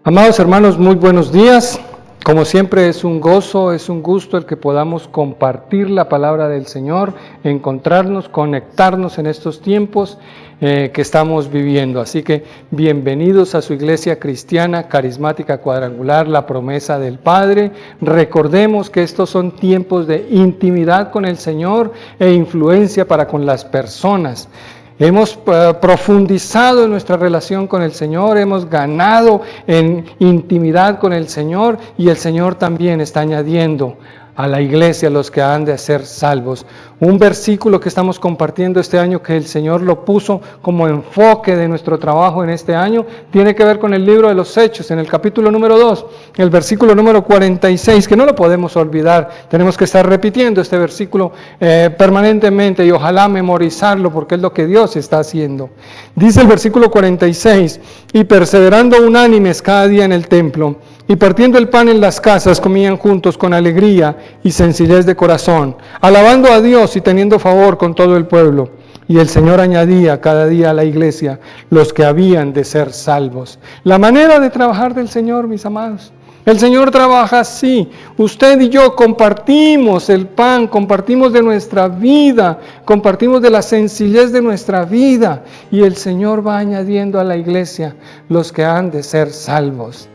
Amados hermanos, muy buenos días. Como siempre es un gozo, es un gusto el que podamos compartir la palabra del Señor, encontrarnos, conectarnos en estos tiempos que estamos viviendo. Así que bienvenidos a su iglesia cristiana, carismática cuadrangular, la promesa del Padre. Recordemos que estos son tiempos de intimidad con el Señor e influencia para con las personas. Hemos profundizado en nuestra relación con el Señor, hemos ganado en intimidad con el Señor y el Señor también está añadiendo a la iglesia los que han de ser salvos. Un versículo que estamos compartiendo este año, que el Señor lo puso como enfoque de nuestro trabajo en este año, tiene que ver con el libro de los Hechos, en el capítulo número 2, el versículo número 46, que no lo podemos olvidar. Tenemos que estar repitiendo este versículo permanentemente y ojalá memorizarlo, porque es lo que Dios está haciendo. Dice el versículo 46, y perseverando unánimes cada día en el templo, y partiendo el pan en las casas, comían juntos con alegría y sencillez de corazón, alabando a Dios y teniendo favor con todo el pueblo. Y el Señor añadía cada día a la iglesia los que habían de ser salvos. La manera de trabajar del Señor, mis amados. El Señor trabaja así. Usted y yo compartimos el pan, compartimos de nuestra vida, compartimos de la sencillez de nuestra vida. Y el Señor va añadiendo a la iglesia los que han de ser salvos.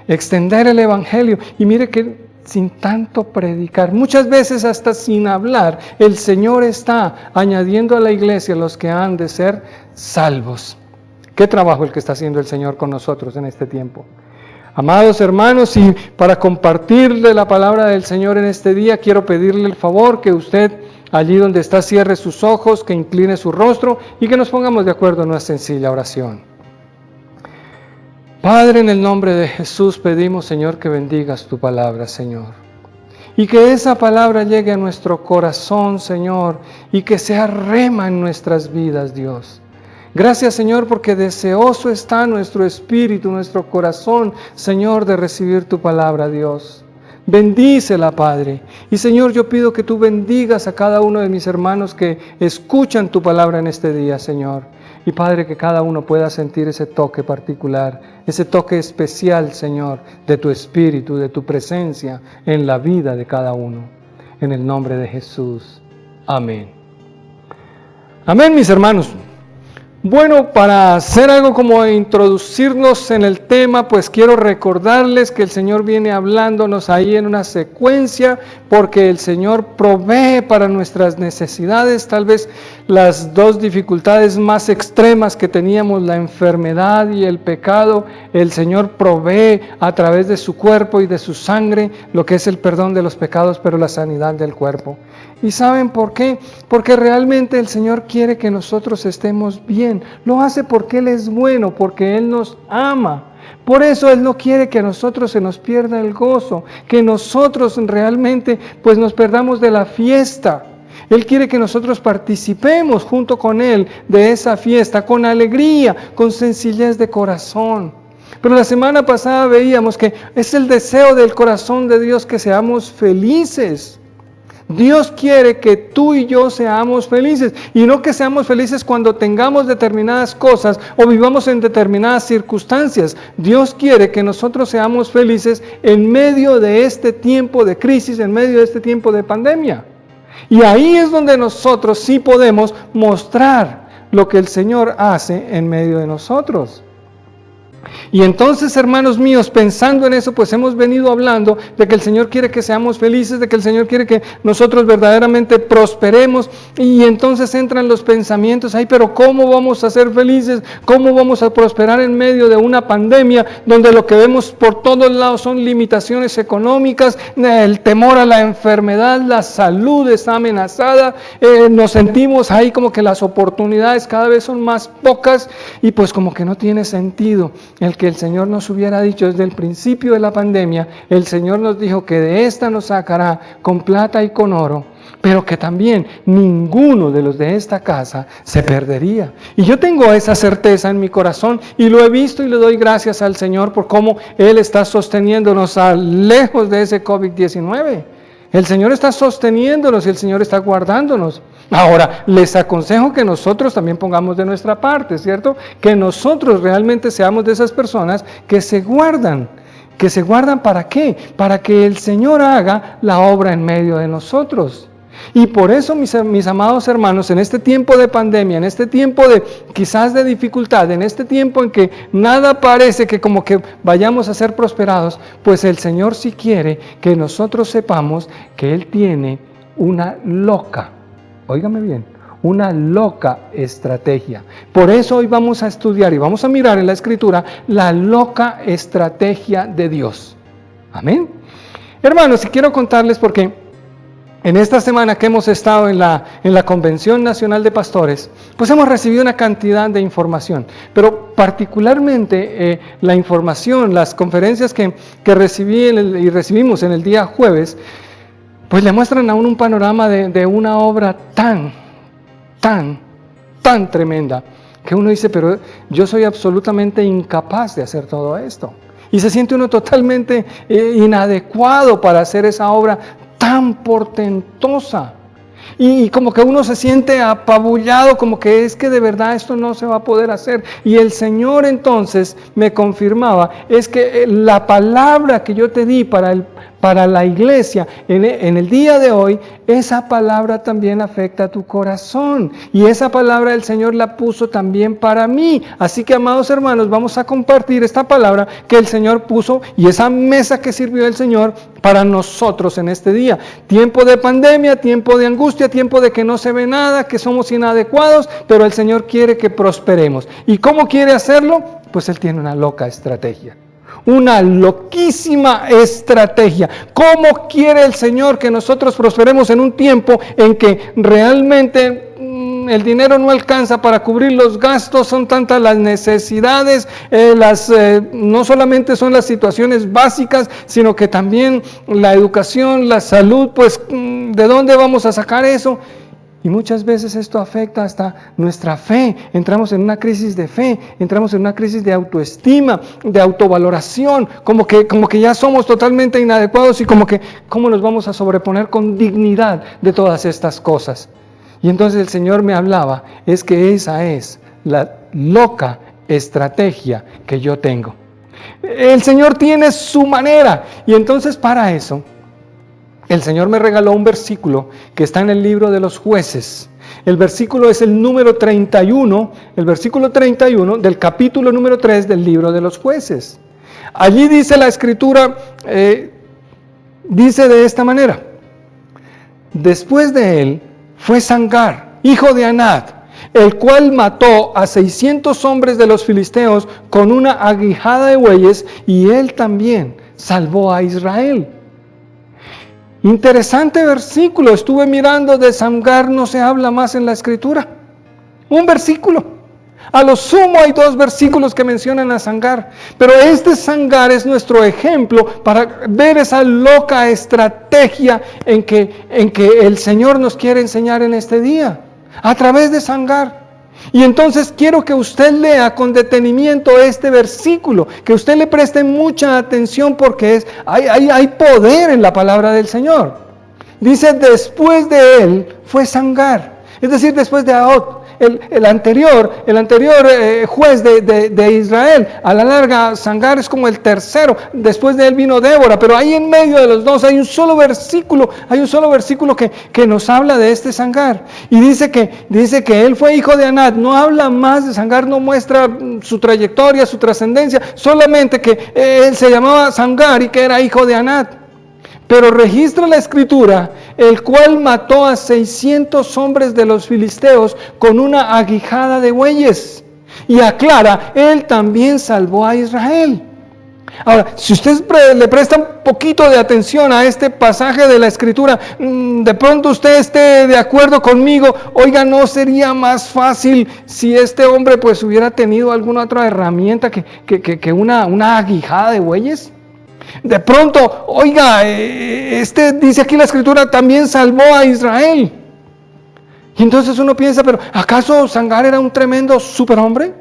Extender el evangelio, y mire que sin tanto predicar, muchas veces hasta sin hablar, el Señor está añadiendo a la iglesia los que han de ser salvos. Qué trabajo el que está haciendo el Señor con nosotros en este tiempo. Amados hermanos, y para compartirle la palabra del Señor en este día, quiero pedirle el favor que usted, allí donde está, cierre sus ojos, que incline su rostro y que nos pongamos de acuerdo en una sencilla oración. Padre, en el nombre de Jesús pedimos, Señor, que bendigas tu palabra, Señor. Y que esa palabra llegue a nuestro corazón, Señor, y que sea rema en nuestras vidas, Dios. Gracias, Señor, porque deseoso está nuestro espíritu, nuestro corazón, Señor, de recibir tu palabra, Dios. Bendícela, Padre. Y Señor, yo pido que tú bendigas a cada uno de mis hermanos que escuchan tu palabra en este día, Señor. Y Padre, que cada uno pueda sentir ese toque particular, ese toque especial, Señor, de tu espíritu, de tu presencia en la vida de cada uno. En el nombre de Jesús. Amén. Amén, mis hermanos. Bueno, para hacer algo como introducirnos en el tema, pues quiero recordarles que el Señor viene hablándonos ahí en una secuencia, porque el Señor provee para nuestras necesidades. Tal vez las dos dificultades más extremas que teníamos, la enfermedad y el pecado, el Señor provee a través de su cuerpo y de su sangre lo que es el perdón de los pecados, pero la sanidad del cuerpo. ¿Y saben por qué? Porque realmente el Señor quiere que nosotros estemos bien. Lo hace porque Él es bueno, porque Él nos ama. Por eso Él no quiere que a nosotros se nos pierda el gozo, que nosotros realmente pues nos perdamos de la fiesta. Él quiere que nosotros participemos junto con Él de esa fiesta, con alegría, con sencillez de corazón. Pero la semana pasada veíamos que es el deseo del corazón de Dios que seamos felices. Dios quiere que tú y yo seamos felices, y no que seamos felices cuando tengamos determinadas cosas o vivamos en determinadas circunstancias. Dios quiere que nosotros seamos felices en medio de este tiempo de crisis, en medio de este tiempo de pandemia. Y ahí es donde nosotros sí podemos mostrar lo que el Señor hace en medio de nosotros. Y entonces, hermanos míos, pensando en eso, pues hemos venido hablando de que el Señor quiere que seamos felices, de que el Señor quiere que nosotros verdaderamente prosperemos, y entonces entran los pensamientos, ay, pero ¿cómo vamos a ser felices? ¿Cómo vamos a prosperar en medio de una pandemia donde lo que vemos por todos lados son limitaciones económicas, el temor a la enfermedad, la salud está amenazada, nos sentimos ahí como que las oportunidades cada vez son más pocas, y pues como que no tiene sentido el que el Señor nos hubiera dicho desde el principio de la pandemia. El Señor nos dijo que de esta nos sacará con plata y con oro, pero que también ninguno de los de esta casa se perdería. Y yo tengo esa certeza en mi corazón y lo he visto y le doy gracias al Señor por cómo Él está sosteniéndonos lejos de ese COVID-19. El Señor está sosteniéndonos y el Señor está guardándonos. Ahora, les aconsejo que nosotros también pongamos de nuestra parte, ¿cierto? Que nosotros realmente seamos de esas personas que se guardan. ¿Que se guardan para qué? Para que el Señor haga la obra en medio de nosotros. Y por eso, mis amados hermanos, en este tiempo de pandemia, en este tiempo de quizás de dificultad, en este tiempo en que nada parece que como que vayamos a ser prosperados, pues el Señor sí quiere que nosotros sepamos que Él tiene una loca, óigame bien, una loca estrategia. Por eso hoy vamos a estudiar y vamos a mirar en la Escritura la loca estrategia de Dios. Amén. Hermanos, y quiero contarles porque en esta semana que hemos estado en la Convención Nacional de Pastores, pues hemos recibido una cantidad de información, pero particularmente la información, las conferencias que recibí y recibimos en el día jueves, pues le muestran a uno un panorama de una obra tan tremenda, que uno dice, pero yo soy absolutamente incapaz de hacer todo esto. Y se siente uno totalmente inadecuado para hacer esa obra tan portentosa. Y como que uno se siente apabullado, como que es que de verdad esto no se va a poder hacer. Y el Señor entonces me confirmaba, es que la palabra que yo te di para la iglesia en el día de hoy, esa palabra también afecta a tu corazón. Y esa palabra el Señor la puso también para mí. Así que, amados hermanos, vamos a compartir esta palabra que el Señor puso y esa mesa que sirvió el Señor para nosotros en este día. Tiempo de pandemia, tiempo de angustia, tiempo de que no se ve nada, que somos inadecuados, pero el Señor quiere que prosperemos. ¿Y cómo quiere hacerlo? Pues Él tiene una loca estrategia. Una loquísima estrategia. ¿Cómo quiere el Señor que nosotros prosperemos en un tiempo en que realmente el dinero no alcanza para cubrir los gastos? Son tantas las necesidades, no solamente son las situaciones básicas, sino que también la educación, la salud, pues ¿de dónde vamos a sacar eso? Y muchas veces esto afecta hasta nuestra fe. Entramos en una crisis de fe, entramos en una crisis de autoestima, de autovaloración, como que ya somos totalmente inadecuados y ¿cómo nos vamos a sobreponer con dignidad de todas estas cosas? Y entonces el Señor me hablaba, es que esa es la loca estrategia que yo tengo. El Señor tiene su manera y entonces para eso el Señor me regaló un versículo que está en el libro de los Jueces. El versículo es el número 31, el versículo 31 del capítulo número 3 del libro de los Jueces. Allí dice la Escritura, dice de esta manera: después de él fue Sangar, hijo de Anat, el cual mató a 600 hombres de los filisteos con una aguijada de bueyes, y él también salvó a Israel. Interesante versículo, estuve mirando, de Sangar no se habla más en la Escritura. Un versículo. A lo sumo hay 2 versículos que mencionan a Sangar, pero este Sangar es nuestro ejemplo para ver esa loca estrategia en que el Señor nos quiere enseñar en este día, a través de Sangar. Y entonces quiero que usted lea con detenimiento este versículo, que usted le preste mucha atención porque hay poder en la palabra del Señor. Dice, después de él fue Sangar, es decir, después de Ahot, el anterior juez de Israel. A la larga, Sangar es como el tercero, después de él vino Débora, pero ahí en medio de los dos hay un solo versículo que nos habla de este Sangar. Y dice que él fue hijo de Anat. No habla más de Sangar, no muestra su trayectoria, su trascendencia, solamente que él se llamaba Sangar y que era hijo de Anat. Pero registra la Escritura, el cual mató a 600 hombres de los filisteos con una aguijada de bueyes. Y aclara, él también salvó a Israel. Ahora, si usted le presta un poquito de atención a este pasaje de la Escritura, de pronto usted esté de acuerdo conmigo, oiga, ¿no sería más fácil si este hombre pues hubiera tenido alguna otra herramienta que una aguijada de bueyes? De pronto, oiga, dice aquí la Escritura, también salvó a Israel. Y entonces uno piensa, pero ¿acaso Sangar era un tremendo superhombre?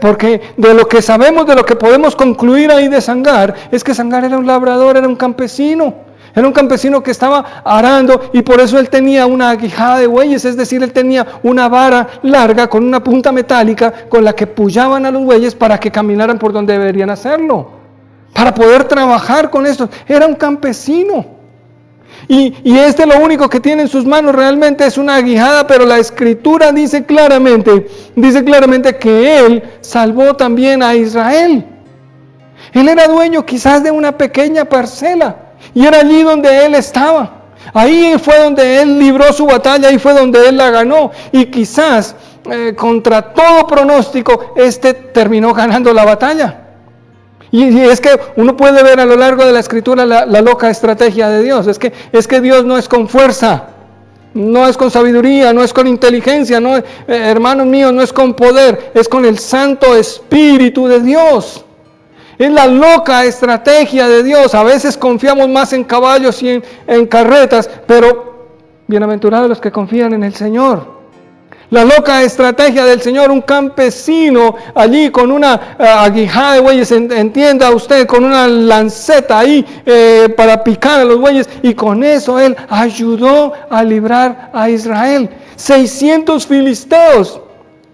Porque de lo que sabemos, de lo que podemos concluir ahí de Sangar, es que Sangar era un labrador, era un campesino. Era un campesino que estaba arando y por eso él tenía una aguijada de bueyes, es decir, él tenía una vara larga con una punta metálica con la que pullaban a los bueyes para que caminaran por donde deberían hacerlo, para poder trabajar con esto. Era un campesino. Y lo único que tiene en sus manos realmente es una aguijada, pero la Escritura dice claramente que él salvó también a Israel. Él era dueño quizás de una pequeña parcela y era allí donde él estaba. Ahí fue donde él libró su batalla, ahí fue donde él la ganó. Y quizás contra todo pronóstico, terminó ganando la batalla. Y es que uno puede ver a lo largo de la Escritura la loca estrategia de Dios. Es que Dios no es con fuerza, no es con sabiduría, no es con inteligencia, hermanos míos, no es con poder, es con el Santo Espíritu de Dios. Es la loca estrategia de Dios. A veces confiamos más en caballos y en carretas, pero bienaventurados los que confían en el Señor. La loca estrategia del Señor, un campesino allí con una aguijada de bueyes, entienda usted, con una lanceta ahí para picar a los bueyes, y con eso él ayudó a librar a Israel. 600 filisteos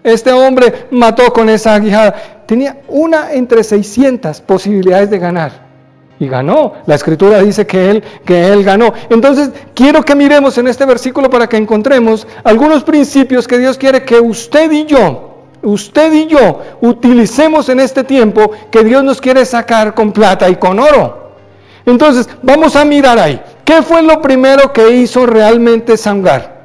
este hombre mató con esa aguijada. Tenía una entre 600 posibilidades de ganar. Y ganó. La Escritura dice que él ganó. Entonces, quiero que miremos en este versículo para que encontremos algunos principios que Dios quiere que usted y yo utilicemos en este tiempo que Dios nos quiere sacar con plata y con oro. Entonces, vamos a mirar ahí. ¿Qué fue lo primero que hizo realmente Samgar?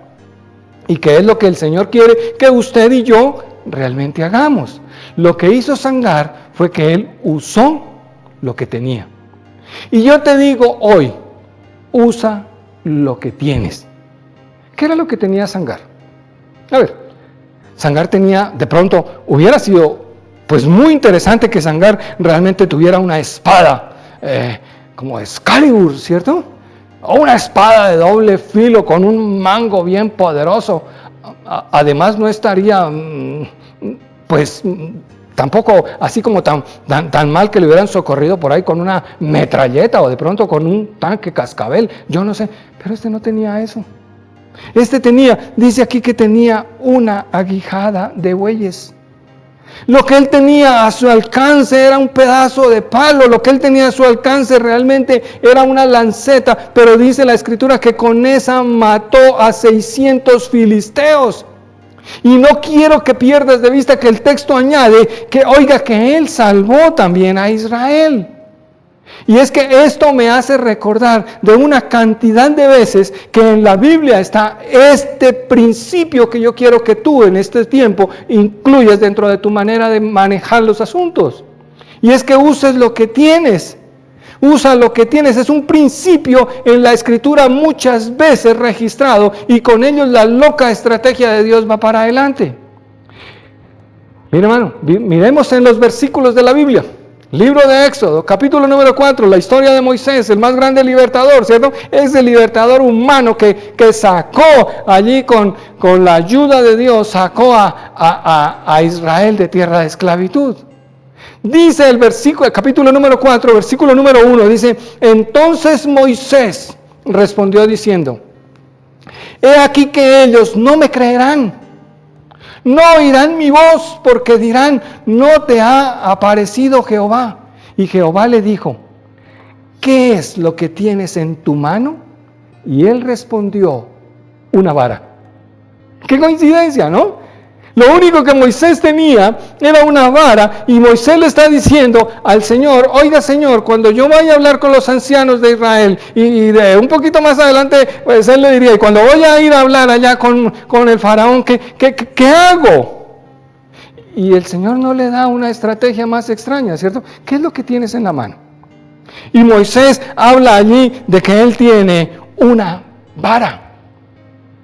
Y qué es lo que el Señor quiere que usted y yo realmente hagamos. Lo que hizo Samgar fue que él usó lo que tenía. Y yo te digo hoy, usa lo que tienes. ¿Qué era lo que tenía Samgar? A ver, Samgar tenía, de pronto, hubiera sido pues muy interesante que Samgar realmente tuviera una espada, como Excalibur, ¿cierto? O una espada de doble filo con un mango bien poderoso. Además no estaría, pues, tampoco así como tan mal que le hubieran socorrido por ahí con una metralleta o de pronto con un tanque cascabel, yo no sé, pero no tenía eso. Dice aquí que tenía una aguijada de bueyes. Lo que él tenía a su alcance era un pedazo de palo, lo que él tenía a su alcance realmente era una lanceta, pero dice la Escritura que con esa mató a 600 filisteos. Y no quiero que pierdas de vista que el texto añade que él salvó también a Israel. Y es que esto me hace recordar de una cantidad de veces que en la Biblia está este principio que yo quiero que tú en este tiempo incluyas dentro de tu manera de manejar los asuntos. Y es que uses lo que tienes. Usa lo que tienes. Es un principio en la Escritura muchas veces registrado y con ello la loca estrategia de Dios va para adelante. Mira, hermano, miremos en los versículos de la Biblia. Libro de Éxodo, capítulo número 4, la historia de Moisés, el más grande libertador, ¿cierto? Es el libertador humano que sacó allí con la ayuda de Dios, sacó a Israel de tierra de esclavitud. Dice el capítulo número 4, versículo número 1, dice: entonces Moisés respondió diciendo: he aquí que ellos no me creerán. No oirán mi voz, porque dirán: no te ha aparecido Jehová. Y Jehová le dijo: ¿qué es lo que tienes en tu mano? Y él respondió: una vara. ¡Qué coincidencia!, ¿no? Lo único que Moisés tenía era una vara, y Moisés le está diciendo al Señor: oiga, Señor, cuando yo vaya a hablar con los ancianos de Israel, y de un poquito más adelante, pues él le diría: y cuando voy a ir a hablar allá con el faraón, ¿qué hago? Y el Señor no le da una estrategia más extraña, ¿cierto? ¿Qué es lo que tienes en la mano? Y Moisés habla allí de que él tiene una vara.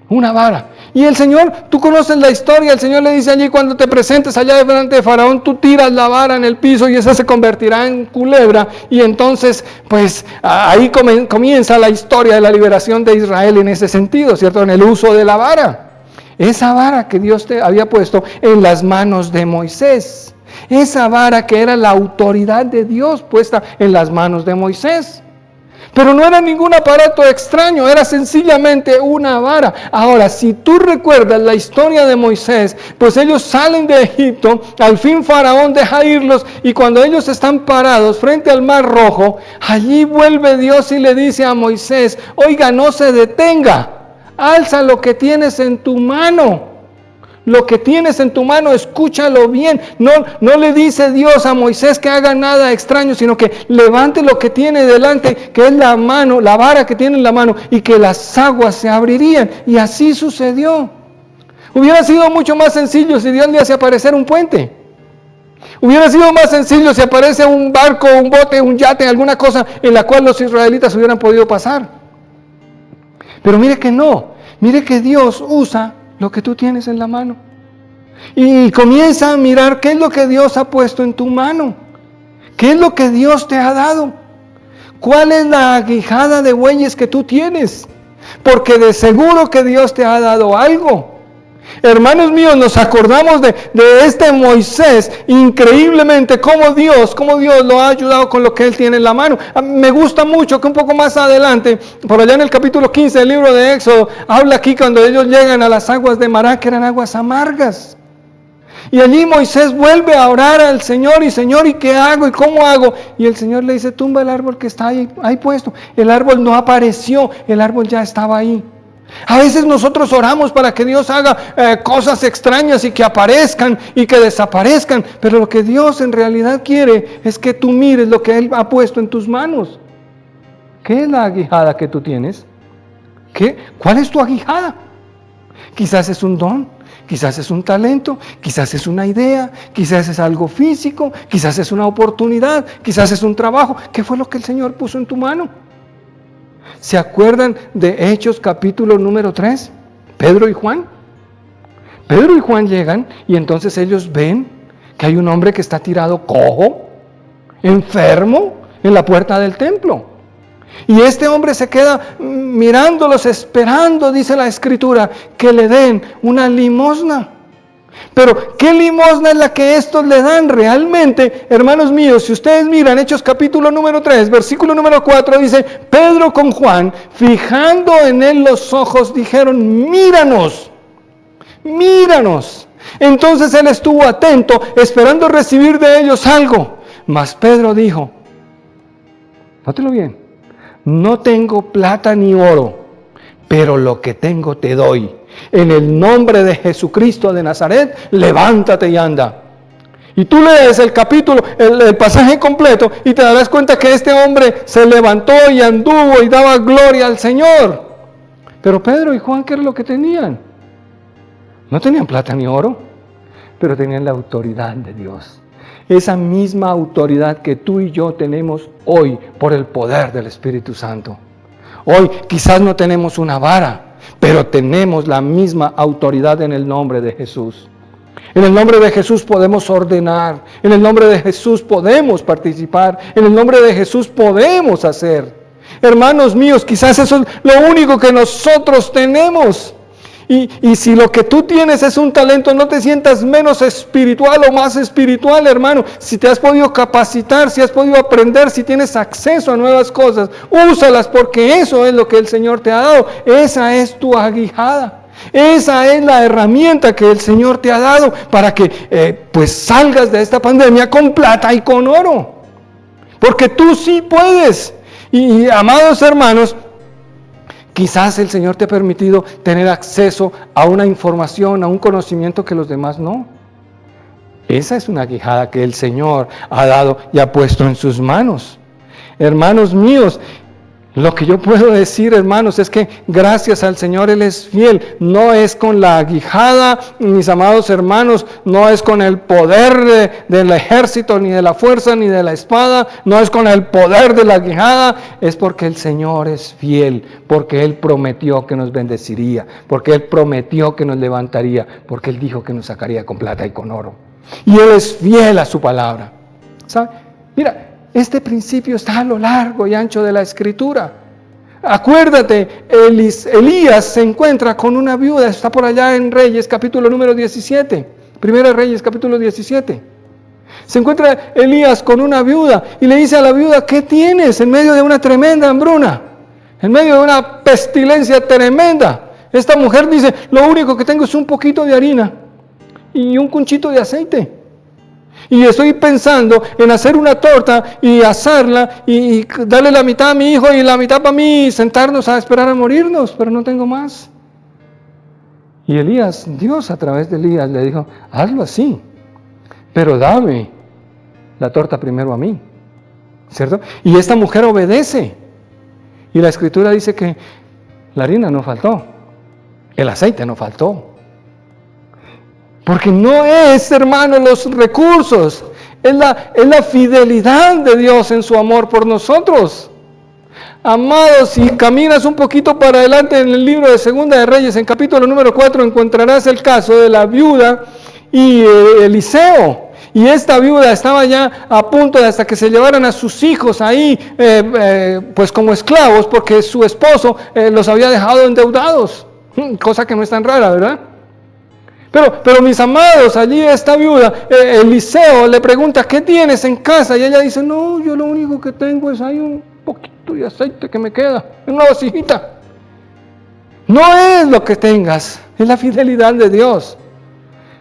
Una vara. Y el Señor, tú conoces la historia, el Señor le dice allí: cuando te presentes allá delante de Faraón, tú tiras la vara en el piso y esa se convertirá en culebra. Y entonces, pues ahí comienza la historia de la liberación de Israel en ese sentido, ¿cierto? En el uso de la vara. Esa vara que Dios te había puesto en las manos de Moisés. Esa vara que era la autoridad de Dios puesta en las manos de Moisés. Pero no era ningún aparato extraño, era sencillamente una vara. Ahora, si tú recuerdas la historia de Moisés, pues ellos salen de Egipto, al fin Faraón deja irlos, y cuando ellos están parados frente al Mar Rojo, allí vuelve Dios y le dice a Moisés: oiga, no se detenga, alza lo que tienes en tu mano. Lo que tienes en tu mano, escúchalo bien. No le dice Dios a Moisés que haga nada extraño, sino que levante lo que tiene delante, que es la mano, la vara que tiene en la mano, y que las aguas se abrirían. Y así sucedió. Hubiera sido mucho más sencillo si Dios le hace aparecer un puente. Hubiera sido más sencillo si aparece un barco, un bote, un yate, alguna cosa en la cual los israelitas hubieran podido pasar. Pero mire que no. Mire que Dios usa lo que tú tienes en la mano. Y comienza a mirar qué es lo que Dios ha puesto en tu mano. ¿Qué es lo que Dios te ha dado? ¿Cuál es la aguijada de bueyes que tú tienes? Porque de seguro que Dios te ha dado algo. Hermanos míos, nos acordamos de este Moisés, increíblemente cómo Dios lo ha ayudado con lo que él tiene en la mano. Me gusta mucho que un poco más adelante, por allá en el capítulo 15 del libro de Éxodo, habla aquí cuando ellos llegan a las aguas de Mará, que eran aguas amargas. Y allí Moisés vuelve a orar al Señor, y Señor, ¿y qué hago? ¿Y cómo hago? Y el Señor le dice: tumba el árbol que está ahí puesto. El árbol no apareció, el árbol ya estaba ahí. A veces nosotros oramos para que Dios haga cosas extrañas y que aparezcan y que desaparezcan, pero lo que Dios en realidad quiere es que tú mires lo que Él ha puesto en tus manos. ¿Qué es la aguijada que tú tienes? ¿Cuál es tu aguijada? Quizás es un don, quizás es un talento, quizás es una idea, quizás es algo físico, quizás es una oportunidad, quizás es un trabajo. ¿Qué fue lo que el Señor puso en tu mano? ¿Se acuerdan de Hechos capítulo número 3? Pedro y Juan. Pedro y Juan llegan y entonces ellos ven que hay un hombre que está tirado cojo, enfermo, en la puerta del templo. Y este hombre se queda mirándolos, esperando, dice la Escritura, que le den una limosna. Pero ¿qué limosna es la que estos le dan realmente? Hermanos míos, si ustedes miran Hechos capítulo número 3, versículo número 4, dice: Pedro con Juan, fijando en él los ojos, dijeron: míranos, míranos. Entonces él estuvo atento, esperando recibir de ellos algo. Mas Pedro dijo, nótelo bien: no tengo plata ni oro, pero lo que tengo te doy. En el nombre de Jesucristo de Nazaret, levántate y anda. Y tú lees el capítulo, el pasaje completo, y te darás cuenta que este hombre se levantó y anduvo y daba gloria al Señor. Pero Pedro y Juan, ¿qué era lo que tenían? No tenían plata ni oro, pero tenían la autoridad de Dios. Esa misma autoridad que tú y yo tenemos hoy por el poder del Espíritu Santo. Hoy quizás no tenemos una vara, pero tenemos la misma autoridad en el nombre de Jesús. En el nombre de Jesús podemos ordenar, en el nombre de Jesús podemos participar, en el nombre de Jesús podemos hacer. Hermanos míos, quizás eso es lo único que nosotros tenemos. Y si lo que tú tienes es un talento, no te sientas menos espiritual o más espiritual, hermano. Si te has podido capacitar, si has podido aprender, si tienes acceso a nuevas cosas, úsalas, porque eso es lo que el Señor te ha dado. Esa es tu aguijada. Esa es la herramienta que el Señor te ha dado para que pues salgas de esta pandemia con plata y con oro. Porque tú sí puedes. Y amados hermanos, quizás el Señor te ha permitido tener acceso a una información, a un conocimiento que los demás no. Esa es una aguijada que el Señor ha dado y ha puesto en sus manos. Hermanos míos, lo que yo puedo decir, hermanos, es que gracias al Señor Él es fiel. No es con la aguijada, mis amados hermanos, no es con el poder del ejército, ni de la fuerza, ni de la espada, no es con el poder de la aguijada, es porque el Señor es fiel, porque Él prometió que nos bendeciría, porque Él prometió que nos levantaría, porque Él dijo que nos sacaría con plata y con oro. Y Él es fiel a su palabra. ¿Sabe? Mira, este principio está a lo largo y ancho de la Escritura. Acuérdate, Elías se encuentra con una viuda, está por allá en Reyes, capítulo número 17. Primera Reyes, capítulo 17. Se encuentra Elías con una viuda y le dice a la viuda, ¿qué tienes en medio de una tremenda hambruna? En medio de una pestilencia tremenda. Esta mujer dice, lo único que tengo es un poquito de harina y un cunchito de aceite. Y estoy pensando en hacer una torta y asarla y darle la mitad a mi hijo y la mitad para mí y sentarnos a esperar a morirnos, pero no tengo más. Y Elías, Dios a través de Elías le dijo, hazlo así, pero dame la torta primero a mí, ¿cierto? Y esta mujer obedece. Y la Escritura dice que la harina no faltó, el aceite no faltó. Porque no es, hermano, los recursos, es la fidelidad de Dios en su amor por nosotros. Amados, si caminas un poquito para adelante en el libro de Segunda de Reyes, en capítulo número 4, encontrarás el caso de la viuda y Eliseo. Y esta viuda estaba ya a punto de hasta que se llevaran a sus hijos ahí, pues como esclavos, porque su esposo los había dejado endeudados. Cosa que no es tan rara, ¿verdad? Pero mis amados, allí esta viuda, Eliseo le pregunta, ¿qué tienes en casa? Y ella dice, no, yo lo único que tengo es ahí un poquito de aceite que me queda, en una vasijita. No es lo que tengas, es la fidelidad de Dios.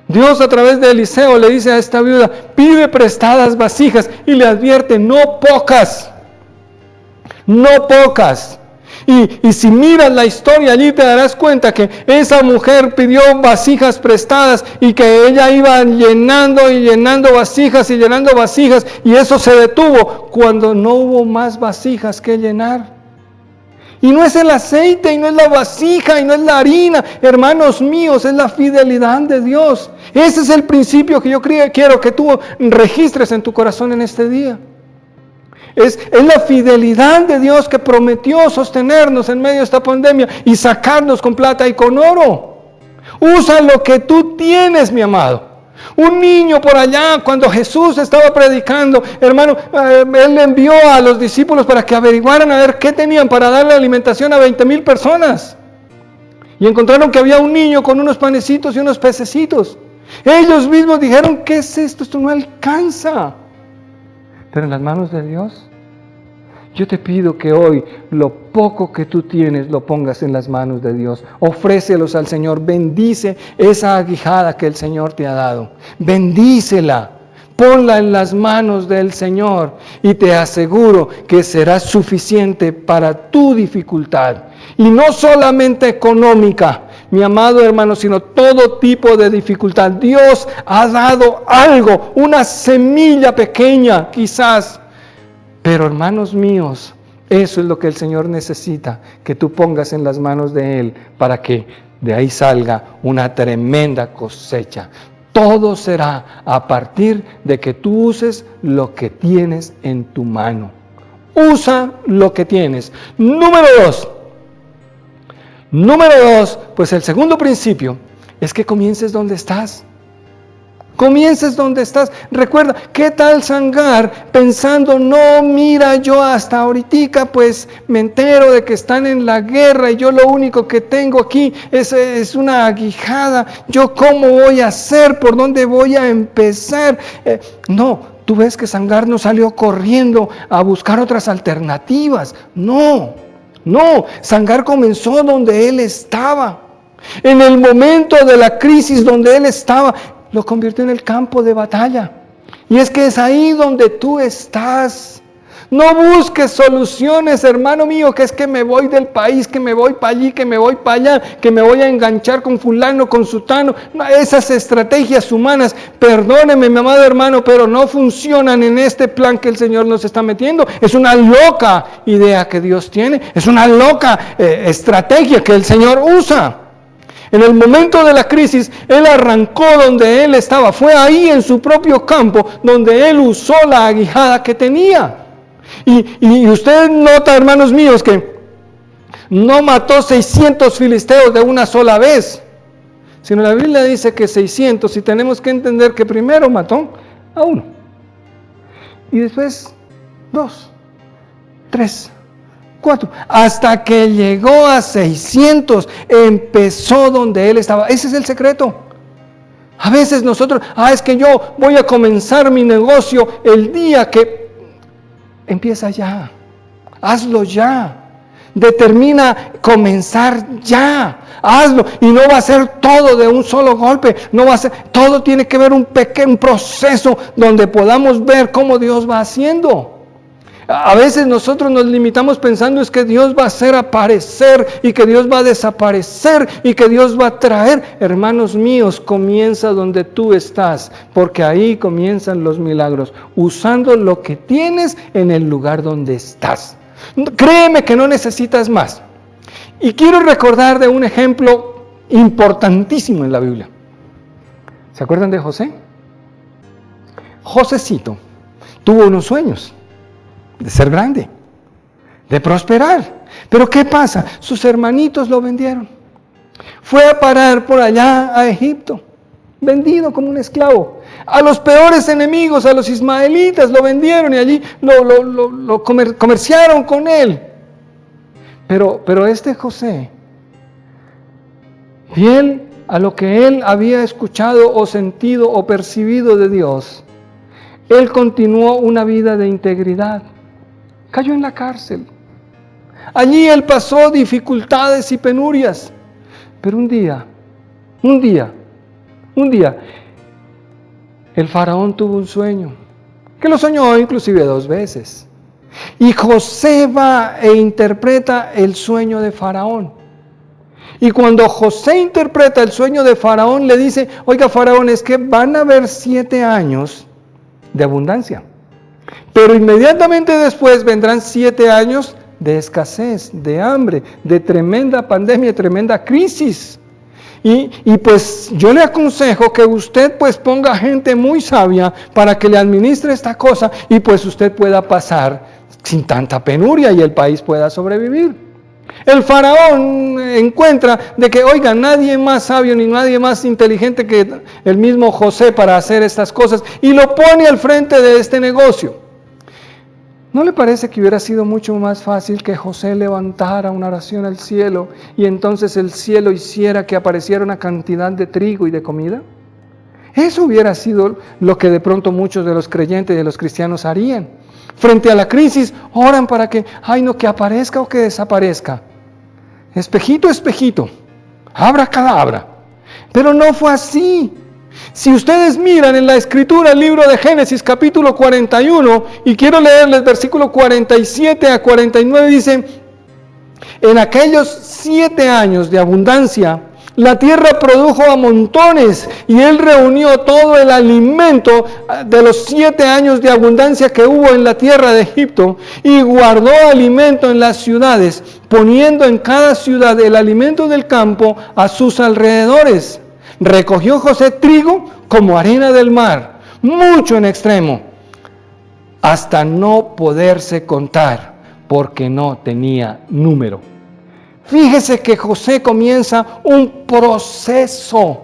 Dios a través de Eliseo le dice a esta viuda, pide prestadas vasijas y le advierte, no pocas, no pocas. Y si miras la historia allí te darás cuenta que esa mujer pidió vasijas prestadas y que ella iba llenando y llenando vasijas y llenando vasijas y eso se detuvo cuando no hubo más vasijas que llenar. Y no es el aceite y no es la vasija y no es la harina, hermanos míos, es la fidelidad de Dios. Ese es el principio que yo quiero que tú registres en tu corazón en este día. Es la fidelidad de Dios que prometió sostenernos en medio de esta pandemia y sacarnos con plata y con oro. Usa lo que tú tienes, mi amado. Un niño por allá, cuando Jesús estaba predicando, hermano, él le envió a los discípulos para que averiguaran a ver qué tenían para darle alimentación a 20,000 personas. Y encontraron que había un niño con unos panecitos y unos pececitos. Ellos mismos dijeron, ¿qué es esto? Esto no alcanza. Pero en las manos de Dios, yo te pido que hoy lo poco que tú tienes lo pongas en las manos de Dios. Ofrécelos al Señor. Bendice esa aguijada que el Señor te ha dado. Bendícela. Ponla en las manos del Señor y te aseguro que será suficiente para tu dificultad. Y no solamente económica, mi amado hermano, sino todo tipo de dificultad. Dios ha dado algo, una semilla pequeña quizás. Pero hermanos míos, eso es lo que el Señor necesita, que tú pongas en las manos de Él para que de ahí salga una tremenda cosecha. Todo será a partir de que tú uses lo que tienes en tu mano. Usa lo que tienes. Número dos, pues el segundo principio es que comiences donde estás. Comiences donde estás. Recuerda, ¿qué tal Sangar pensando, no, mira, yo hasta ahorita pues me entero de que están en la guerra y yo lo único que tengo aquí es una aguijada. ¿Yo cómo voy a hacer? ¿Por dónde voy a empezar? No, tú ves que Sangar no salió corriendo a buscar otras alternativas. No, Sangar comenzó donde él estaba. En el momento de la crisis donde él estaba, lo convirtió en el campo de batalla. Y es que es ahí donde tú estás. No busques soluciones, hermano mío, que es que me voy del país, que me voy para allí, que me voy para allá, que me voy a enganchar con fulano, con sutano. No, esas estrategias humanas, perdóneme, mi amado hermano, pero no funcionan en este plan que el Señor nos está metiendo. Es una loca idea que Dios tiene, es una loca estrategia que el Señor usa. En el momento de la crisis, Él arrancó donde Él estaba. Fue ahí en su propio campo donde Él usó la aguijada que tenía. Y usted nota, hermanos míos, que no mató 600 filisteos de una sola vez. Sino la Biblia dice que 600, y tenemos que entender que primero mató a uno. Y después 2, 3, 4, hasta que llegó a 600, empezó donde él estaba. Ese es el secreto. A veces nosotros, es que yo voy a comenzar mi negocio el día que empieza ya. Hazlo ya. Determina comenzar ya. Hazlo. Y no va a ser todo de un solo golpe. No va a ser, todo tiene que ver un proceso donde podamos ver cómo Dios va haciendo. A veces nosotros nos limitamos pensando es que Dios va a hacer aparecer y que Dios va a desaparecer y que Dios va a traer. Hermanos míos, comienza donde tú estás, porque ahí comienzan los milagros, usando lo que tienes en el lugar donde estás. Créeme que no necesitas más. Y quiero recordar de un ejemplo importantísimo en la Biblia. ¿Se acuerdan de José? Josecito tuvo unos sueños de ser grande, de prosperar. Pero ¿qué pasa? Sus hermanitos lo vendieron. Fue a parar por allá a Egipto, vendido como un esclavo. A los peores enemigos, a los ismaelitas, lo vendieron y allí lo comerciaron con él. Pero este José, fiel a lo que él había escuchado o sentido o percibido de Dios, él continuó una vida de integridad. Cayó en la cárcel. Allí él pasó dificultades y penurias. Pero un día, el faraón tuvo un sueño, que lo soñó inclusive 2 veces. Y José va e interpreta el sueño de Faraón. Y cuando José interpreta el sueño de Faraón, le dice, oiga Faraón, es que van a haber 7 años de abundancia. Pero inmediatamente después vendrán 7 años de escasez, de hambre, de tremenda pandemia, tremenda crisis. Y pues yo le aconsejo que usted pues ponga gente muy sabia para que le administre esta cosa y pues usted pueda pasar sin tanta penuria y el país pueda sobrevivir. El faraón encuentra de que, oiga, nadie más sabio ni nadie más inteligente que el mismo José para hacer estas cosas y lo pone al frente de este negocio. ¿No le parece que hubiera sido mucho más fácil que José levantara una oración al cielo y entonces el cielo hiciera que apareciera una cantidad de trigo y de comida? Eso hubiera sido lo que de pronto muchos de los creyentes y de los cristianos harían. Frente a la crisis, oran para que, que aparezca o que desaparezca. Espejito, espejito, abracadabra. Pero no fue así. Si ustedes miran en la escritura el libro de Génesis capítulo 41 y quiero leerles versículo 47 a 49, dice, en aquellos 7 años de abundancia, la tierra produjo a montones y él reunió todo el alimento de los 7 años de abundancia que hubo en la tierra de Egipto y guardó alimento en las ciudades, poniendo en cada ciudad el alimento del campo a sus alrededores. Recogió José trigo como arena del mar, mucho en extremo, hasta no poderse contar, porque no tenía número. Fíjese que José comienza un proceso.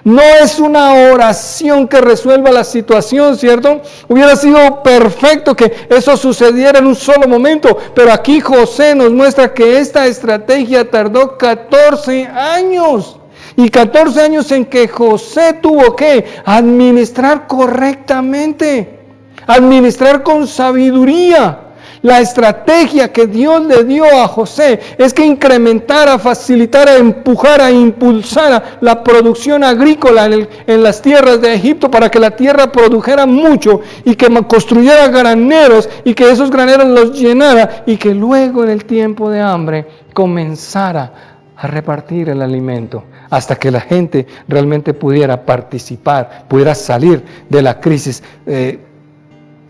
No es una oración que resuelva la situación, ¿cierto? Hubiera sido perfecto que eso sucediera en un solo momento, pero aquí José nos muestra que esta estrategia tardó 14 años. Y 14 años en que José tuvo que administrar correctamente, administrar con sabiduría. La estrategia que Dios le dio a José es que incrementara, facilitara, empujara, impulsara la producción agrícola en las tierras de Egipto para que la tierra produjera mucho y que construyera graneros y que esos graneros los llenara y que luego en el tiempo de hambre comenzara a repartir el alimento hasta que la gente realmente pudiera participar, pudiera salir de la crisis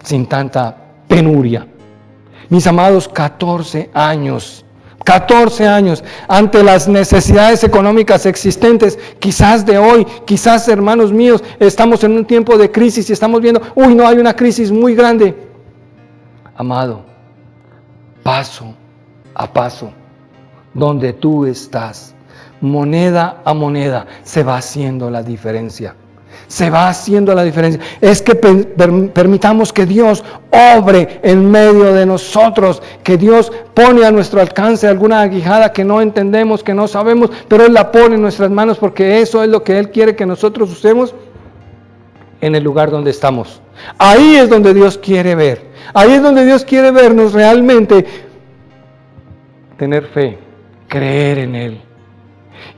sin tanta penuria. Mis amados, 14 años ante las necesidades económicas existentes, quizás de hoy, quizás hermanos míos, estamos en un tiempo de crisis y estamos viendo, no, hay una crisis muy grande. Amado, paso a paso, donde tú estás, moneda a moneda, se va haciendo la diferencia. Se va haciendo la diferencia. Es que permitamos que Dios obre en medio de nosotros, que Dios pone a nuestro alcance alguna aguijada que no entendemos, que no sabemos, pero Él la pone en nuestras manos porque eso es lo que Él quiere que nosotros usemos en el lugar donde estamos. Ahí es donde Dios quiere ver. Ahí es donde Dios quiere vernos realmente. Tener fe, creer en Él.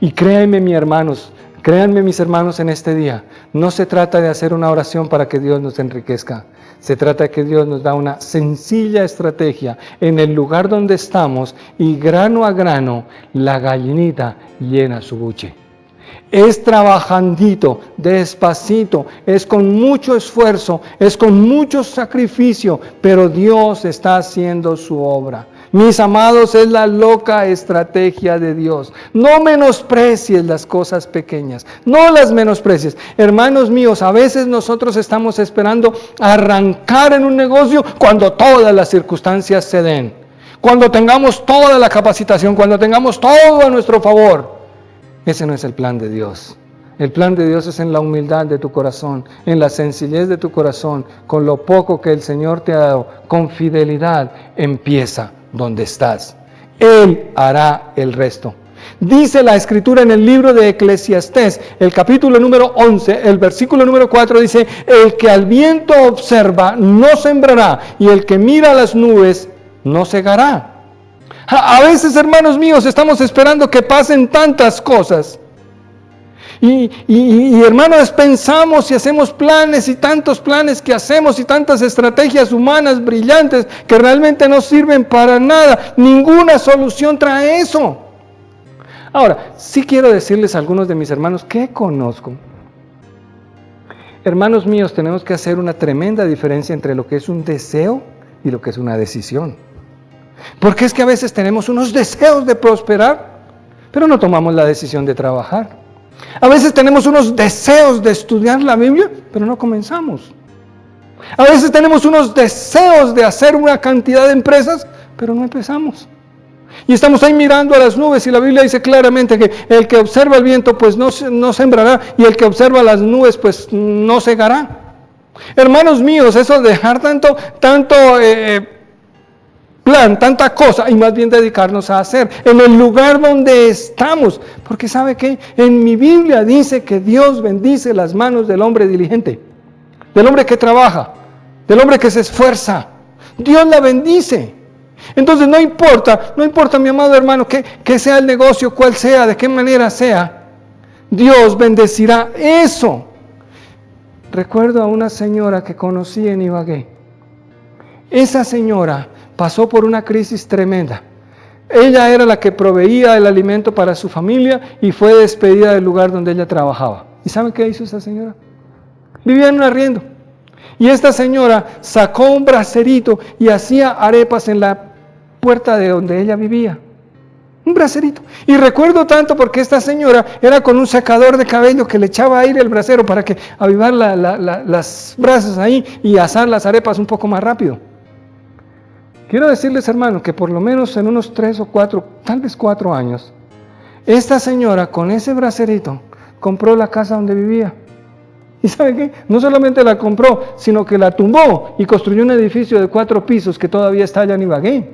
Y créanme, mis hermanos, en este día, no se trata de hacer una oración para que Dios nos enriquezca. Se trata de que Dios nos da una sencilla estrategia en el lugar donde estamos y grano a grano la gallinita llena su buche. Es trabajandito, despacito, es con mucho esfuerzo, es con mucho sacrificio, pero Dios está haciendo su obra. Mis amados, es la loca estrategia de Dios. No menosprecies las cosas pequeñas, no las menosprecies. Hermanos míos, a veces nosotros estamos esperando arrancar en un negocio cuando todas las circunstancias se den, cuando tengamos toda la capacitación, cuando tengamos todo a nuestro favor. Ese no es el plan de Dios. El plan de Dios es en la humildad de tu corazón, en la sencillez de tu corazón, con lo poco que el Señor te ha dado, con fidelidad, empieza donde estás. Él hará el resto. Dice la Escritura en el libro de Eclesiastés, el capítulo número 11, el versículo número 4, dice: el que al viento observa no sembrará, y el que mira a las nubes no segará. A veces, hermanos míos, estamos esperando que pasen tantas cosas. Y hermanos, pensamos y hacemos planes y tantos planes que hacemos y tantas estrategias humanas brillantes que realmente no sirven para nada. Ninguna solución trae eso. Ahora, sí quiero decirles a algunos de mis hermanos que conozco. Hermanos míos, tenemos que hacer una tremenda diferencia entre lo que es un deseo y lo que es una decisión. Porque es que a veces tenemos unos deseos de prosperar, pero no tomamos la decisión de trabajar. A veces tenemos unos deseos de estudiar la Biblia, pero no comenzamos. A veces tenemos unos deseos de hacer una cantidad de empresas, pero no empezamos. Y estamos ahí mirando a las nubes y la Biblia dice claramente que el que observa el viento pues no sembrará, y el que observa las nubes pues no segará. Hermanos míos, eso de dejar tanto plan, tanta cosa, y más bien dedicarnos a hacer en el lugar donde estamos. Porque ¿sabe qué? En mi Biblia dice que Dios bendice las manos del hombre diligente, del hombre que trabaja, del hombre que se esfuerza. Dios la bendice. Entonces no importa, mi amado hermano, que sea el negocio, cuál sea, de qué manera sea, Dios bendecirá eso. Recuerdo a una señora que conocí en Ibagué. Esa señora pasó por una crisis tremenda. Ella era la que proveía el alimento para su familia y fue despedida del lugar donde ella trabajaba. ¿Y saben qué hizo esa señora? Vivía en un arriendo. Y esta señora sacó un bracerito y hacía arepas en la puerta de donde ella vivía. Un bracerito. Y recuerdo tanto porque esta señora era con un secador de cabello que le echaba aire al brasero para que avivar las brasas ahí y asar las arepas un poco más rápido. Quiero decirles, hermano, que por lo menos en unos 3 o 4, tal vez 4 años, esta señora con ese bracerito compró la casa donde vivía. ¿Y sabe qué? No solamente la compró, sino que la tumbó y construyó un edificio de 4 pisos que todavía está allá en Ibagué.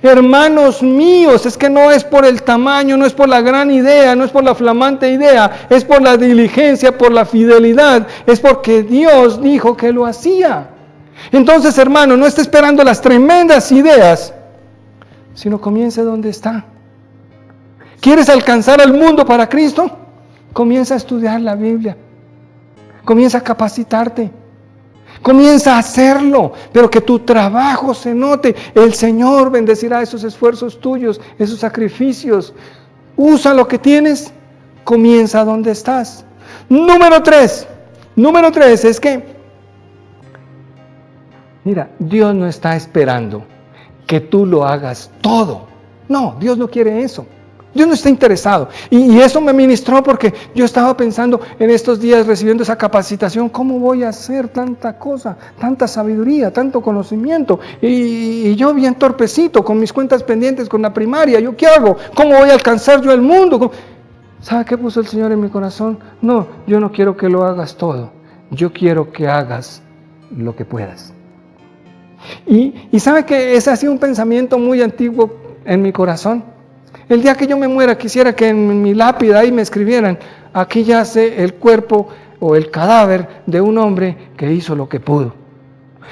Hermanos míos, es que no es por el tamaño, no es por la gran idea, no es por la flamante idea, es por la diligencia, por la fidelidad, es porque Dios dijo que lo hacía. Entonces, hermano, no esté esperando las tremendas ideas, sino comience donde está. ¿Quieres alcanzar al mundo para Cristo? Comienza a estudiar la Biblia. Comienza a capacitarte. Comienza a hacerlo, pero que tu trabajo se note. El Señor bendecirá esos esfuerzos tuyos, esos sacrificios. Usa lo que tienes, comienza donde estás. Número 3 es que, mira, Dios no está esperando que tú lo hagas todo. No, Dios no quiere eso. Dios no está interesado. Y eso me ministró porque yo estaba pensando en estos días recibiendo esa capacitación. ¿Cómo voy a hacer tanta cosa, tanta sabiduría, tanto conocimiento? Y yo bien torpecito, con mis cuentas pendientes con la primaria. ¿Yo qué hago? ¿Cómo voy a alcanzar yo el mundo? ¿Sabe qué puso el Señor en mi corazón? No, yo no quiero que lo hagas todo. Yo quiero que hagas lo que puedas. Y ¿sabe que ese ha sido un pensamiento muy antiguo en mi corazón? El día que yo me muera quisiera que en mi lápida ahí me escribieran: aquí yace el cuerpo o el cadáver de un hombre que hizo lo que pudo.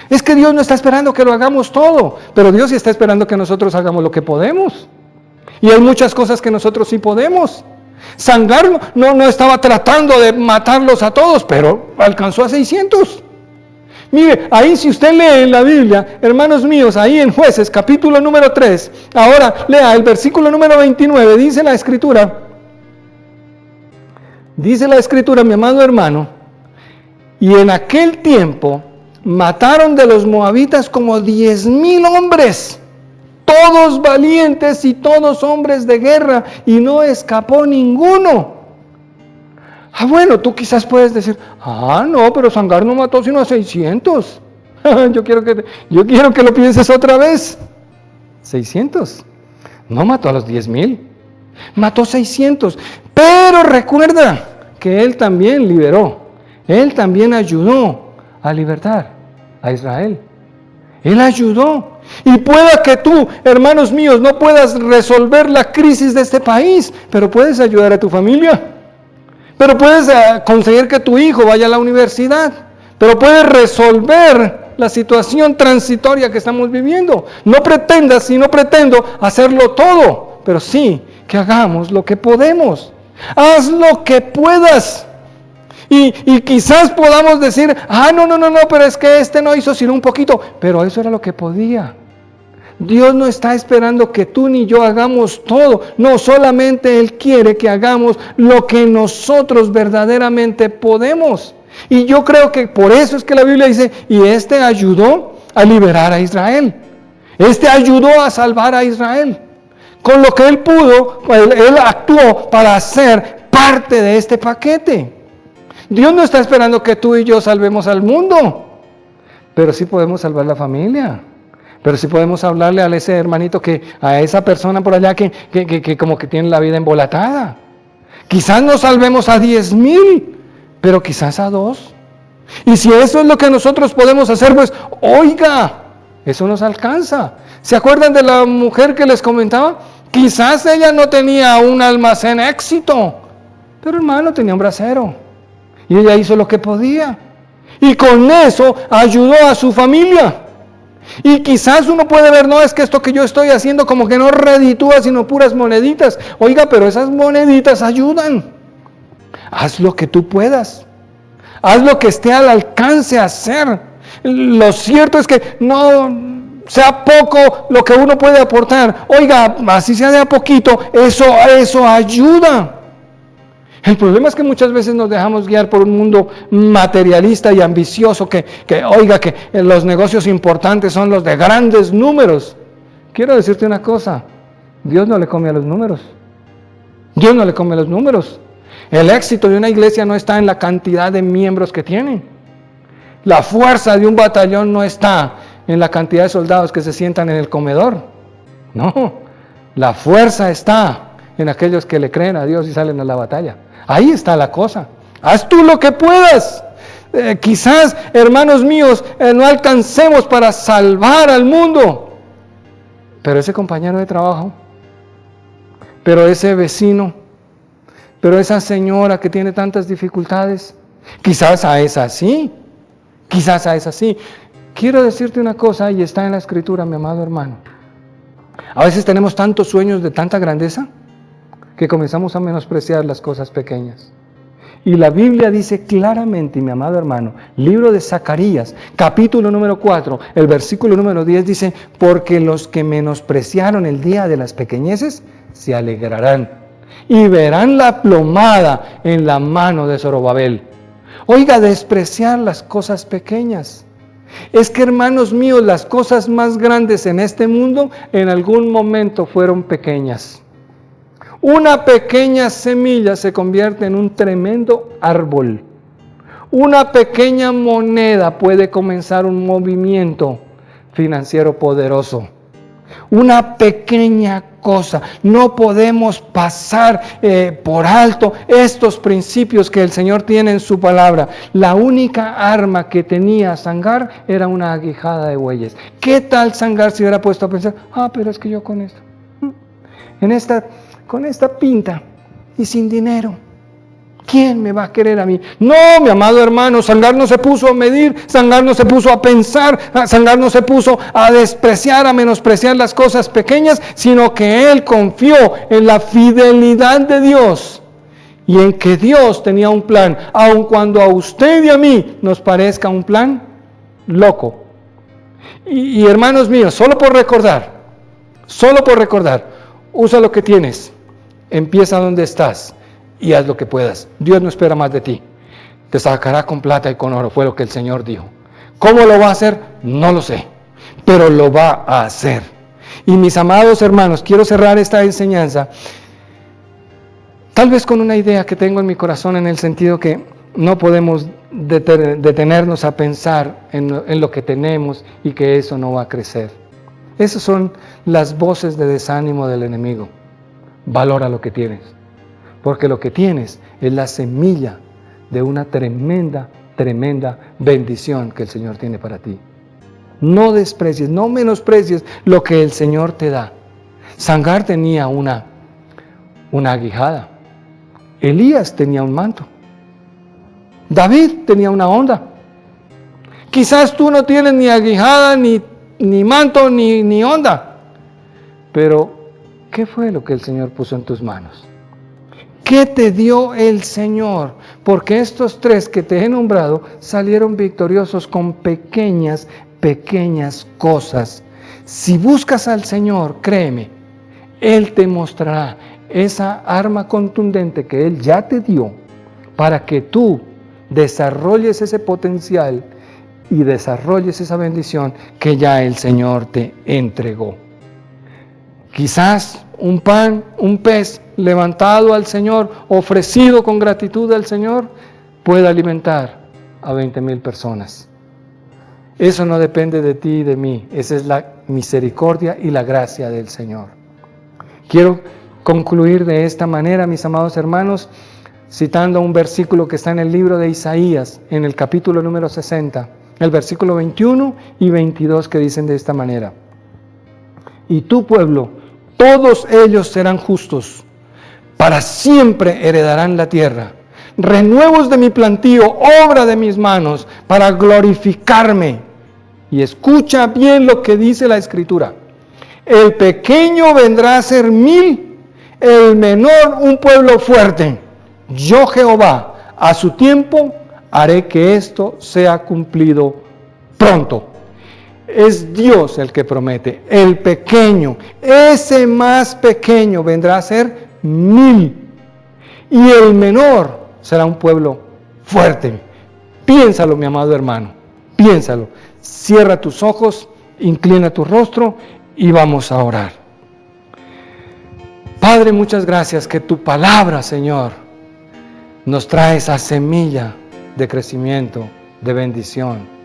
Es que Dios no está esperando que lo hagamos todo, pero Dios sí está esperando que nosotros hagamos lo que podemos. Y hay muchas cosas que nosotros sí podemos. Sangar no estaba tratando de matarlos a todos, pero alcanzó a 600. Mire, ahí si usted lee en la Biblia, hermanos míos, ahí en Jueces, capítulo número 3, ahora lea el versículo número 29, dice la Escritura, mi amado hermano, y en aquel tiempo mataron de los moabitas como 10,000 hombres, todos valientes y todos hombres de guerra, y no escapó ninguno. Bueno, tú quizás puedes decir: no, pero Sangar no mató sino a 600. Yo quiero que lo pienses otra vez. 600. No mató a los 10,000. Mató 600. Pero recuerda que él también liberó. Él también ayudó a libertar a Israel. Él ayudó. Y pueda que tú, hermanos míos, no puedas resolver la crisis de este país, pero puedes ayudar a tu familia. Pero puedes conseguir que tu hijo vaya a la universidad. Pero puedes resolver la situación transitoria que estamos viviendo. No pretendas y no pretendo hacerlo todo, pero sí que hagamos lo que podemos. Haz lo que puedas. Y quizás podamos decir: no, pero es que este no hizo sino un poquito. Pero eso era lo que podía. Dios no está esperando que tú ni yo hagamos todo. No, solamente Él quiere que hagamos lo que nosotros verdaderamente podemos. Y yo creo que por eso es que la Biblia dice: y este ayudó a liberar a Israel. Este ayudó a salvar a Israel. Con lo que Él pudo, Él actuó para ser parte de este paquete. Dios no está esperando que tú y yo salvemos al mundo, pero sí podemos salvar la familia. Pero sí podemos hablarle a ese hermanito, a esa persona por allá que como que tiene la vida embolatada. Quizás no salvemos a 10,000, pero quizás a 2. Y si eso es lo que nosotros podemos hacer, pues oiga, eso nos alcanza. ¿Se acuerdan de la mujer que les comentaba? Quizás ella no tenía un almacén éxito, pero hermano, tenía un brasero. Y ella hizo lo que podía. Y con eso ayudó a su familia. Y quizás uno puede ver: no, es que esto que yo estoy haciendo como que no reditúa sino puras moneditas. Oiga, pero esas moneditas ayudan. Haz lo que tú puedas. Haz lo que esté al alcance hacer. Lo cierto es que no sea poco lo que uno puede aportar. Oiga, así sea de a poquito, eso ayuda. El problema es que muchas veces nos dejamos guiar por un mundo materialista y ambicioso que los negocios importantes son los de grandes números. Quiero decirte una cosa: Dios no le come a los números. Dios no le come a los números. El éxito de una iglesia no está en la cantidad de miembros que tiene. La fuerza de un batallón no está en la cantidad de soldados que se sientan en el comedor. No, la fuerza está en aquellos que le creen a Dios y salen a la batalla. Ahí está la cosa. Haz tú lo que puedas. Quizás, hermanos míos, no alcancemos para salvar al mundo. Pero ese compañero de trabajo, pero ese vecino, pero esa señora que tiene tantas dificultades, quizás a esa sí. Quizás a esa sí. Quiero decirte una cosa, y está en la Escritura, mi amado hermano. A veces tenemos tantos sueños de tanta grandeza que comenzamos a menospreciar las cosas pequeñas. Y la Biblia dice claramente, mi amado hermano, libro de Zacarías, capítulo número 4, el versículo número 10 dice: porque los que menospreciaron el día de las pequeñeces se alegrarán y verán la plomada en la mano de Zorobabel. Oiga, despreciar las cosas pequeñas. Es que, hermanos míos, las cosas más grandes en este mundo en algún momento fueron pequeñas. Una pequeña semilla se convierte en un tremendo árbol. Una pequeña moneda puede comenzar un movimiento financiero poderoso. Una pequeña cosa. No podemos pasar por alto estos principios que el Señor tiene en su palabra. La única arma que tenía Sangar era una aguijada de bueyes. ¿Qué tal Sangar se hubiera puesto a pensar? Pero es que yo con esto, con esta pinta y sin dinero, ¿quién me va a querer a mí? No, mi amado hermano, Sangar no se puso a medir, Sangar no se puso a pensar, Sangar no se puso a despreciar, a menospreciar las cosas pequeñas, sino que él confió en la fidelidad de Dios y en que Dios tenía un plan, aun cuando a usted y a mí nos parezca un plan loco. Y hermanos míos, solo por recordar, usa lo que tienes, empieza donde estás y haz lo que puedas. Dios no espera más de ti. Te sacará con plata y con oro, fue lo que el Señor dijo. ¿Cómo lo va a hacer? No lo sé, pero lo va a hacer. Y mis amados hermanos, quiero cerrar esta enseñanza, tal vez con una idea que tengo en mi corazón, en el sentido que no podemos detenernos a pensar en lo que tenemos y que eso no va a crecer. Esas son las voces de desánimo del enemigo. Valora lo que tienes, porque lo que tienes es la semilla de una tremenda, tremenda bendición que el Señor tiene para ti. No desprecies, no menosprecies lo que el Señor te da. Sangar tenía una aguijada. Elías tenía un manto. David tenía una onda. Quizás tú no tienes ni aguijada, ni manto, ni onda. Pero, ¿qué fue lo que el Señor puso en tus manos? ¿Qué te dio el Señor? Porque estos tres que te he nombrado salieron victoriosos con pequeñas cosas. Si buscas al Señor, créeme, Él te mostrará esa arma contundente que Él ya te dio para que tú desarrolles ese potencial y desarrolles esa bendición que ya el Señor te entregó. Quizás un pan, un pez levantado al Señor, ofrecido con gratitud al Señor, pueda alimentar a 20,000 personas. Eso no depende de ti y de mí, esa es la misericordia y la gracia del Señor. Quiero concluir de esta manera, mis amados hermanos, citando un versículo que está en el libro de Isaías, en el capítulo número 60, el versículo 21 y 22, que dicen de esta manera: y tu pueblo, todos ellos serán justos, para siempre heredarán la tierra. Renuevos de mi plantío, obra de mis manos, para glorificarme. Y escucha bien lo que dice la Escritura: el pequeño vendrá a ser 1000, el menor un pueblo fuerte. Yo, Jehová, a su tiempo haré que esto sea cumplido pronto. Es Dios el que promete. El pequeño, ese más pequeño, vendrá a ser 1000. Y el menor será un pueblo fuerte. Piénsalo, mi amado hermano. Piénsalo. Cierra tus ojos, inclina tu rostro y vamos a orar. Padre, muchas gracias que tu palabra, Señor, nos trae esa semilla de crecimiento, de bendición.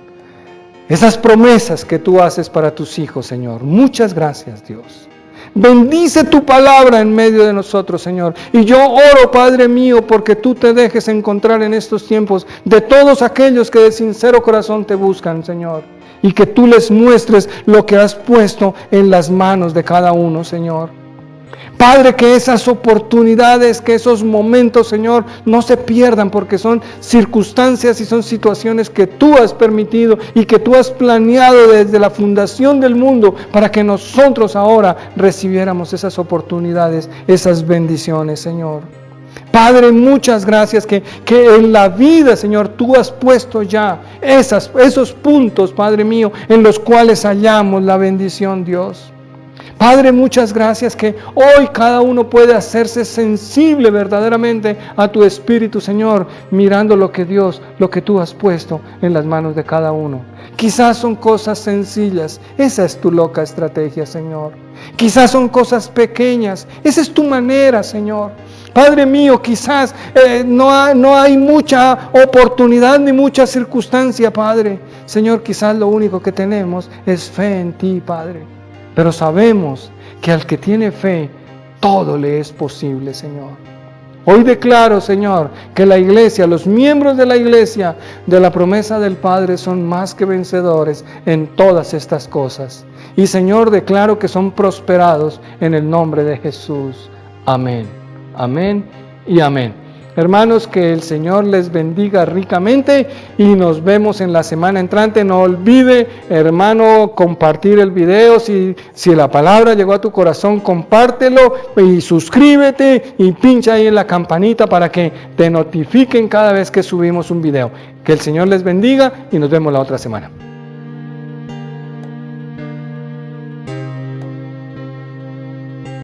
Esas promesas que tú haces para tus hijos, Señor. Muchas gracias, Dios. Bendice tu palabra en medio de nosotros, Señor. Y yo oro, Padre mío, porque tú te dejes encontrar en estos tiempos de todos aquellos que de sincero corazón te buscan, Señor. Y que tú les muestres lo que has puesto en las manos de cada uno, Señor. Padre, que esas oportunidades, que esos momentos, Señor, no se pierdan, porque son circunstancias y son situaciones que tú has permitido y que tú has planeado desde la fundación del mundo para que nosotros ahora recibiéramos esas oportunidades, esas bendiciones, Señor. Padre, muchas gracias que en la vida, Señor, tú has puesto ya esos puntos, Padre mío, en los cuales hallamos la bendición, Dios. Padre, muchas gracias que hoy cada uno puede hacerse sensible verdaderamente a tu Espíritu, Señor, mirando lo que tú has puesto en las manos de cada uno. Quizás son cosas sencillas, esa es tu loca estrategia, Señor. Quizás son cosas pequeñas, esa es tu manera, Señor. Padre mío, quizás no hay mucha oportunidad ni mucha circunstancia, Padre. Señor, quizás lo único que tenemos es fe en ti, Padre. Pero sabemos que al que tiene fe, todo le es posible, Señor. Hoy declaro, Señor, que la iglesia, los miembros de la iglesia de la promesa del Padre son más que vencedores en todas estas cosas. Y, Señor, declaro que son prosperados en el nombre de Jesús. Amén, amén y amén. Hermanos, que el Señor les bendiga ricamente y nos vemos en la semana entrante. No olvide, hermano, compartir el video. Si la palabra llegó a tu corazón, compártelo y suscríbete y pincha ahí en la campanita para que te notifiquen cada vez que subimos un video. Que el Señor les bendiga y nos vemos la otra semana.